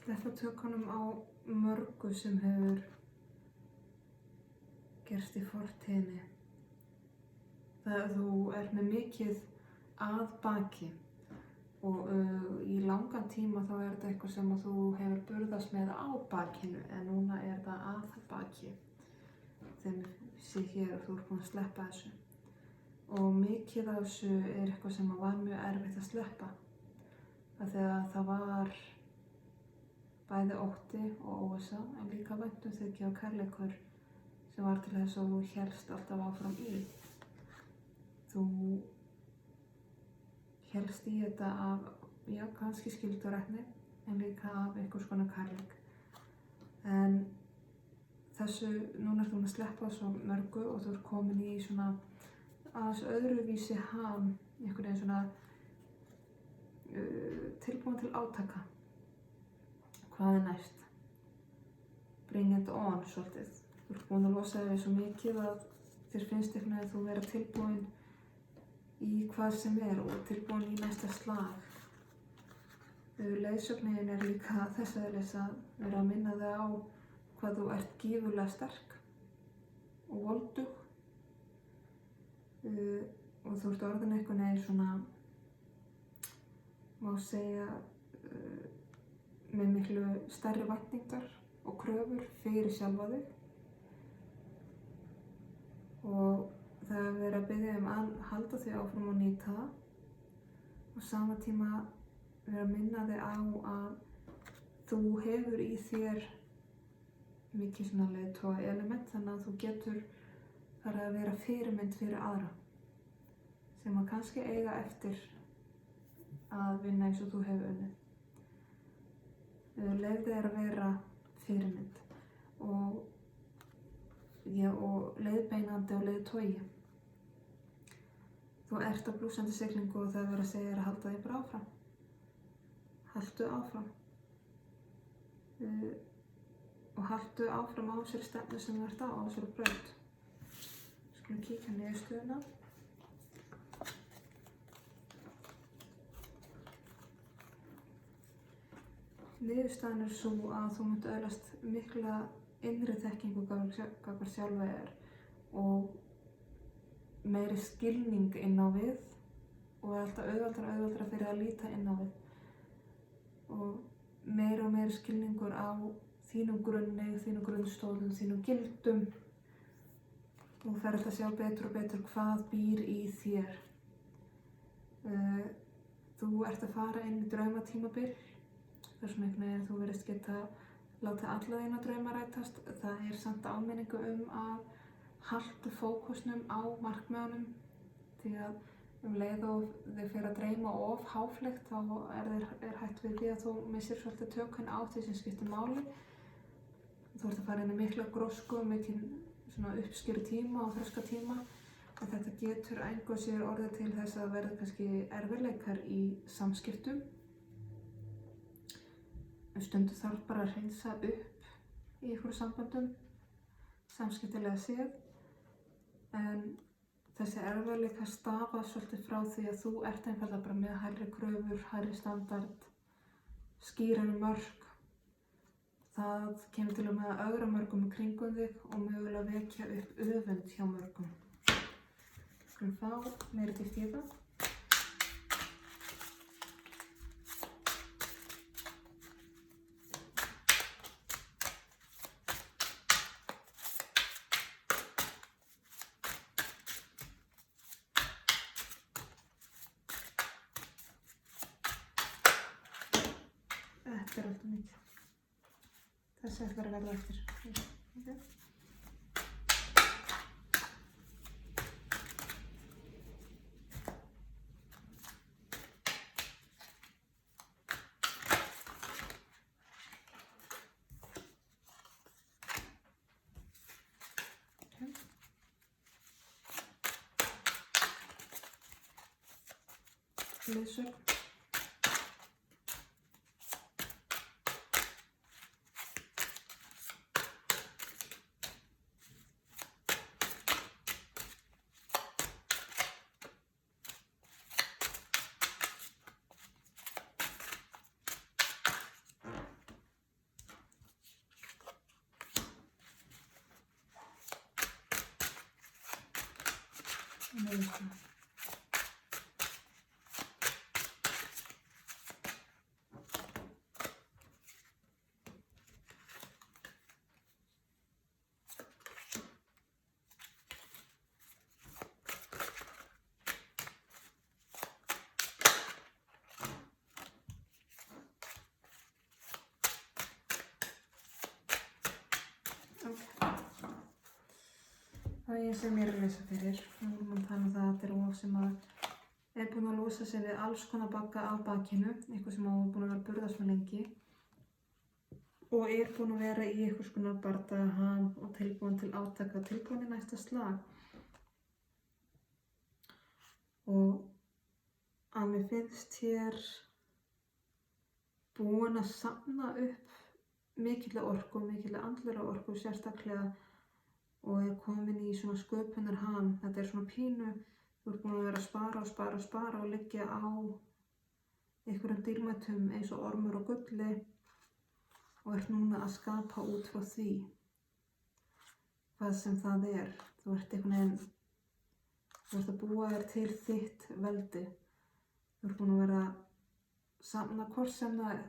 Speaker 1: sleppa tökunum á mörgu sem hefur gerst í fortíðinni. Þú ert með mikið að baki og í langan tíma þá er þetta eitthvað sem að þú hefur burðast með á bakinu en núna er það að baki. Þegar við séum hér og þú ert búin að sleppa þessu. Og mikið af þessu er eitthvað sem var mjög erfitt að sleppa. Þegar það var bæði ótti og óvissa en líka væntumþykja og kærleikur sem var til þess að þú hélst alltaf áfram í. Þú hélst í þetta af, já, kannski skyldurækni en líka af einhvers konar kærleik. En þessu, núna ertu búin að sleppa svo mörgu og þú ert komin í svona aðeins öðruvísi ham, einhvern veginn svona tilbúin til átaka. Hvað er næst? Bring it on svolítið. Þú ert búin að losa þig svo mikið að þér finnst einhvern veginn að þú vera tilbúin í hvað sem er og tilbúin í næsta slag. Leiðsögnin er líka þess eðlis að vera að minna þig á hvað þú ert gífurlega sterk og voldug. Og þú ert orðin einhvern veginn svona, má segja, með miklu stærri væntingar og kröfur fyrir sjálfa þig. Og það er verið að biðja að halda þig áfram og nýta það. Og sama tíma verið að minna þig á að þú hefur í þér mikið svona leiðtoga element þannig að þú getur farið að vera fyrirmynd fyrir aðra sem að kannski eiga eftir að vinna eins og þú hefur unnið. Leyfðu þér að vera fyrirmynd og leiðbeinandi og leiðtogi. Þú ert á blúsandi siglingu og það er verið að segja þér að halda þig bara áfram. Haltu áfram. Og haltu áfram á þessari stefnu sem þú ert á þessari braut. Skulum kíkja niðurstöðuna. Niðurstaðan er svo að þú munt öðlast mikla innri þekkingu gagnvart sjálfa þér og meiri skilning inn á við og alltaf auðveldara fyrir að líta inn á við. Og meiri skilningur á þínum grunni, þínum grunnstóðum, þínum gildum og ferð að sjá betur og betur hvað býr í þér. Þú ert að fara inn í draumatímabil. Þess vegna þú virðist geta látið alla þína drauma rætast. Það er samt áminningu að halda fókusnum á markmiðunum því að leið og þig fer að dreyma of háfleygt þá er hætt við því að þú missir svolítið tökun á því sem skiptir máli. Þú ert að fara inn í mikla grósku, mikinn svona uppskýru tíma og þroska tíma og þetta getur engu sér orðið til þess að verða kannski erfiðleikar í samskiptum. Stundum þarf bara að hreinsa upp í einhverjum samböndum, samskiptilega séð, en þessi erfiðleikar stafa svolítið frá því að þú ert einfaldlega bara með hærri kröfur, hærri standard, skýrari mörk. Það kemur til og með að ögra mörgum í kringum þig og mögulega vekja upp öfund hjá mörgum. Skulum fá meiri dýpt í það. Þetta er alltaf mikið. Þessi ætlar að verða eftir. Okay. Leiðsögn. niðurstaðan. Það er ég sem ég er að lesa fyrir. Nú erum við að tala um það að þetta er of sem er búin að losa sig við alls konar bagga á bakinu, eitthvað sem er búin að vera að burðast með lengi og er búin að vera í eitthvað konar bardagaham og tilbúin til átaka, tilbúin í næsta slag. Og að mér finnst hér búin að safna upp mikilvæg orku, mikilvæg andlega orku sérstaklega og er komin í svona sköpunarham. Þetta er svona pínu, þú ert búin að vera að spara og liggja á einhverjum dýrmætum eins og ormur og gulli og ert núna að skapa út frá því hvað sem það er. Þú ert einhvern veginn, þú ert að búa þér til þitt veldi. Þú ert búin að vera að safna hvort sem það,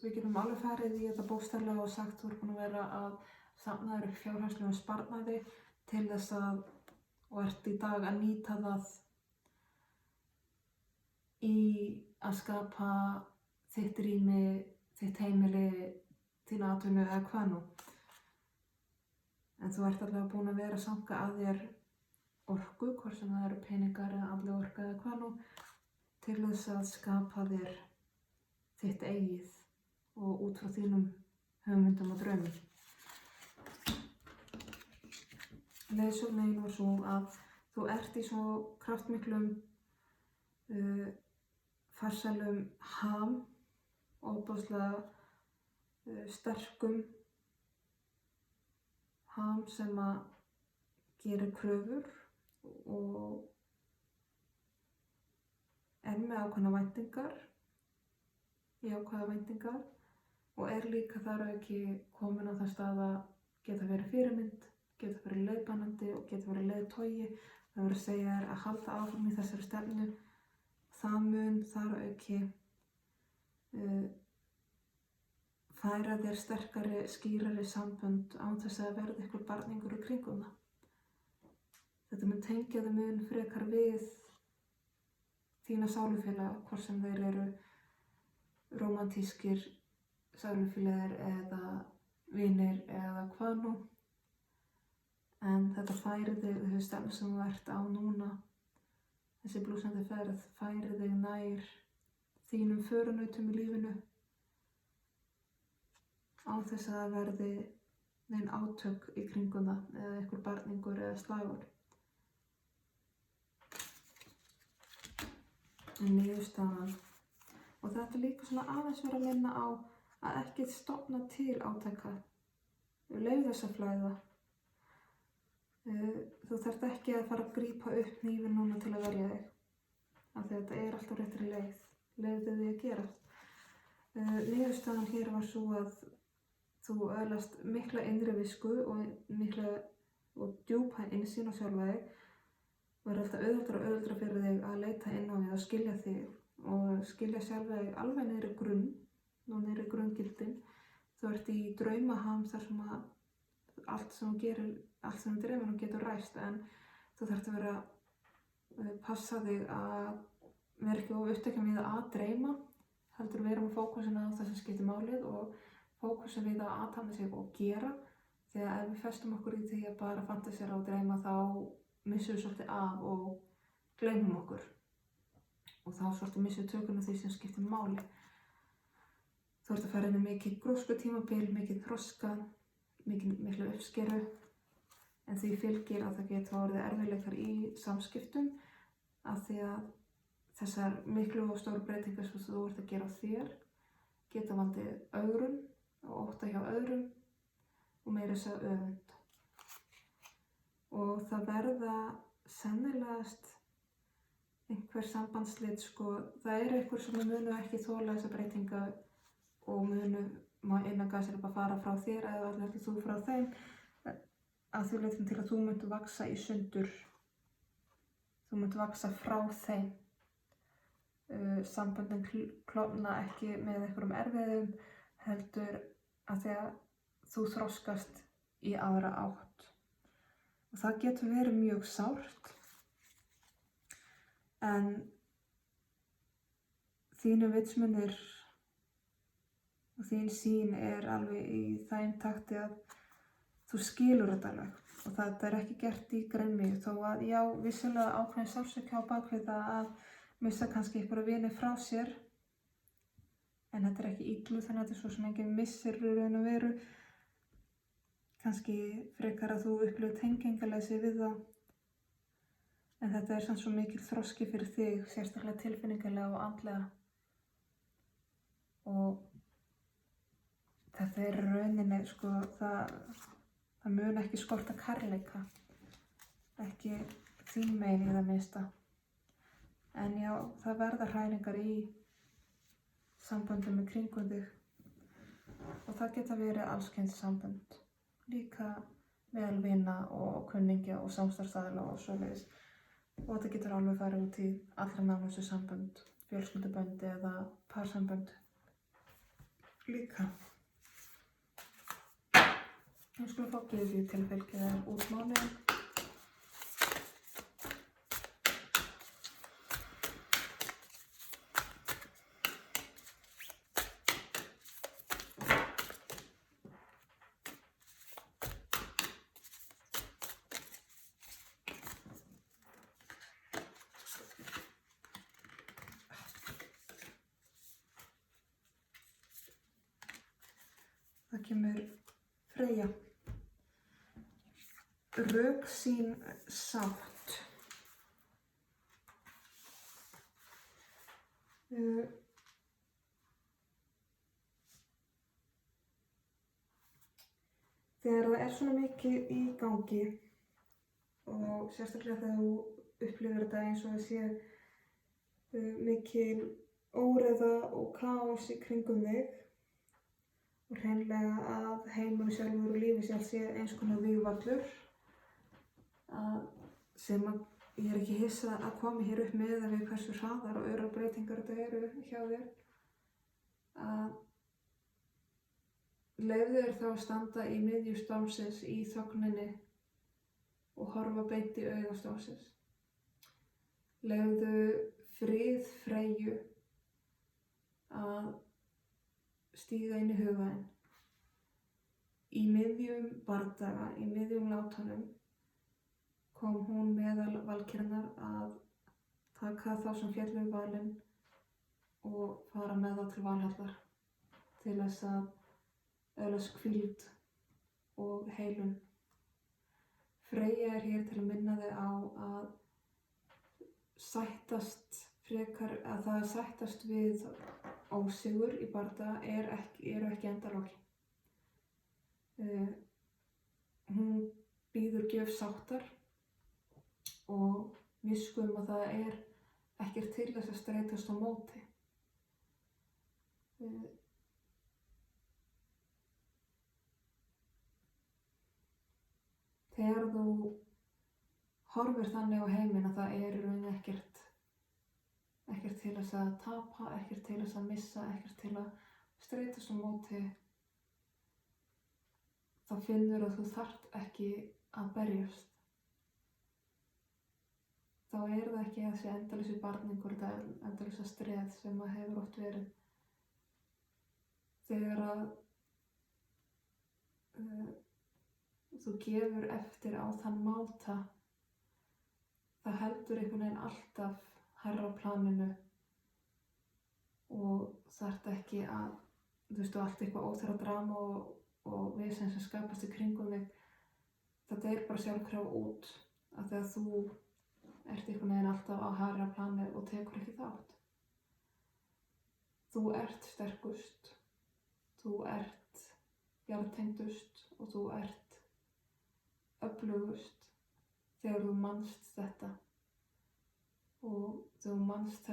Speaker 1: við getum alveg farið í þetta bókstaflega og sagt þú ert búin að vera að safna þér upp fjárhagslegum sparnaði til þess að, og ert í dag að nýta það í að skapa þitt rými, þitt heimili, þína atvinnu eða hvað nú. En þú ert allavega búin að vera að sanka að þér orku, hvort sem það eru peningar eða andleg orka eða hvað nú, til þess að skapa þér þitt eigið og út frá þínum hugmyndum og draumum. Leiðsögnin var svo að þú ert í svo kraftmiklum, farsælum ham, ofboðslega sterkum ham sem að gera kröfur og er með ákveðnar væntingar, jákvæðar væntingar og er líka þar að ekki komin á það stað að geta verið fyrirmynd, geta verið leiðbeinandi og geta verið leiðtogi. Það verður að segja þér að halda áfram í þessari stefnu. Það mun þar að auki færa þér sterkari, skýrari sambönd án þess að verða ykkur barningur í kringum það. Þetta mun tengja þig mun frekar við þína sálufélaga, hvort sem þeir eru rómantískir sálufélagar eða vinir eða hvað nú. En þetta færi þig, þessi stefna sem þú ert á núna, þessi blúsandi ferð, færi þig nær þínum förunautum í lífinu án þess að það verði nein átök í kringum það eða einhver barningur eða slagur. En niðurstaðan, og þetta er líka svona aðeins verið að minna á að ekki stofna til átaka, leyfðu þess að flæða. Þú þarft ekki að fara að grípa upp hnífinn núna til að verja þig, af því að þetta er alltaf réttri leið, leyfðu því að gerast. Niðurstaðan hér var svo að þú öðlast mikla innri visku og djúpa innsýn á sjálfa þig, verður alltaf auðveldara fyrir þig að leita inn á þig og skilja þig og skilja sjálfa þig alveg niður í grunn, niður í grunngildin. Þú ert í draumaham þar sem að allt sem þú gerir, allt sem þú dreymir getur ræst, en þú þarft að vera að passa þig að vera ekki of upptekin við að dreyma, heldur vera með fókusinn á það sem skiptir málið og fókusinn við að athafna sig og gera, því að ef við festum okkur í því að bara fantasera og dreyma þá missum við svolítið af og gleymum okkur og þá svolítið missum við tökuna því sem skiptir máli. Þú ert að fara inn í mikið gróskutímabil, mikið þroska, miklu uppskeru, en því fylgir að það geta orðið erfiðleikar í samskiptum af því að þessar miklu og stóru breytingar sem þú ert að gera á þér geta valdið ögrun og ótta hjá öðrum og meira þess að öfund. Og það verða sennilegast einhver sambandsslit, það eru einhver sem munu ekki þola þessa breytinga og munu innan gæsir bara fara frá þér eða allir þú frá þeim að því leytum til að þú myndir vaksa í sundur þú munt vaksa frá þeim. Samböndin klofna ekki með einhverjum erfiðum, heldur að því að þú þroskast í aðra átt. Og það getur verið mjög sárt, en þínu vitsmunir og þín sýn alveg í þeim takti að þú skilur þetta alveg. Og þetta ekki gert í gremju, þó að já, vissulega ákveðin sársauki á bakvið það að missa kannski einhverja vini frá sér, en þetta ekki illu, þannig að þetta svo sem enginn missir raun og veru. Kannski frekar að þú upplifir tengingarleysi við það, en þetta samt svo mikil þroski fyrir þig, sérstaklega tilfinningarlega og andlega. Og þetta rauninni, sko, það mun ekki skorta kærleika, ekki þín megin í það minnsta. En já, það verða hræringar í samböndum í kringum þig og það geta verið alls kyns sambönd, líka meðal vina og kunningja og samstarfsaðila og svoleiðis. Og þetta getur alveg farið út í allra nánustu sambönd, fjölskyldubönd eða parsambönd líka. Nú skulum fá gyðju tilfylgja útmánuðin. Það kemur Freyja. Röksýn sátt. Þegar það svona mikið í gangi og sérstaklega þegar þú upplifir þetta eins og það sé mikil óreiða og kaos í kringum þig, og hreinlega að heimur sjálfur og lífi sjálf sé eins konar vígvöllur sem ég ekki hissa að koma hér upp með við hversu hraðar og örar breytingar þetta eru hjá þér, að leyfðu þér þá að standa í miðju stormsins í þögninni og horfa beint í auga stormsins. Leyfðu frið Freyju að stíga inn í hugaðinn. Í miðjum bardaga, í miðjum látunum kom hún meðal valkyrnar að taka þá sem féllu í valinn og fara með þá til Valhallar til þess að öðlast hvíld og heilun. Freyja hér til að minna þig á að sættast frekar, að það að sættast við ósigur í bardaga eru ekki endalokin. Hún býður gjöf sáttar og visku að það ekkert til þess að streitast á móti. Þegar þú horfir þannig á heiminn að það í rauninni ekkert til þess að tapa, ekkert til þess að missa, ekkert til að streitast á móti, þá finnur að þú þarft ekki að berjast. Þá það ekki þessi endalausi barningur, þetta endalausa streð sem að hefur oft verið. Þegar að þú gefur eftir á þann máta, það heldur einhvern veginn alltaf hærra á planinu og þarft ekki að, þú veist, allt eitthvað óþarfa drama og vesen sem skapast í kringum þig. Þetta bara sjálfkrafa út af því að þú ert einhvern veginn alltaf á hærra plani og tekur ekki þátt. Þú ert sterkust, þú ert jarðtengdust og þú ert öflugust þegar þú manst þetta og þú manst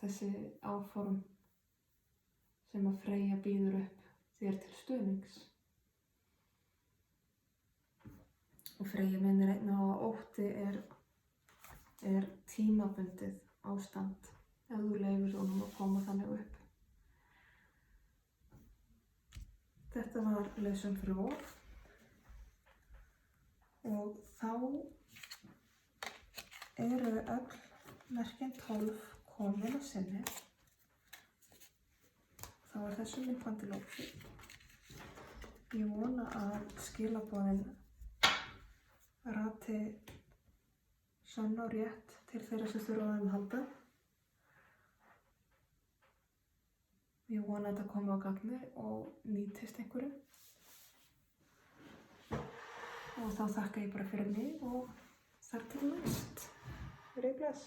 Speaker 1: þessi áform sem að Freyja býður upp þér til stuðnings. Og Freyja minnir einnig á að ótti er tímabundið ástand ef þú leyfir honum að koma þannig upp. Þetta var lesson fyrir vor og þá eru öll merkin 12 komin á sinni. Þá er þessu myndbandi lokið. Ég vona að skilaboðin rati sönn og rétt til þeirra sem þurfa á þeim að halda. Ég vona að þetta komi á gagni og nýtist einhverju. Og þá þakka ég bara fyrir mig og þar til næst. Verið bless.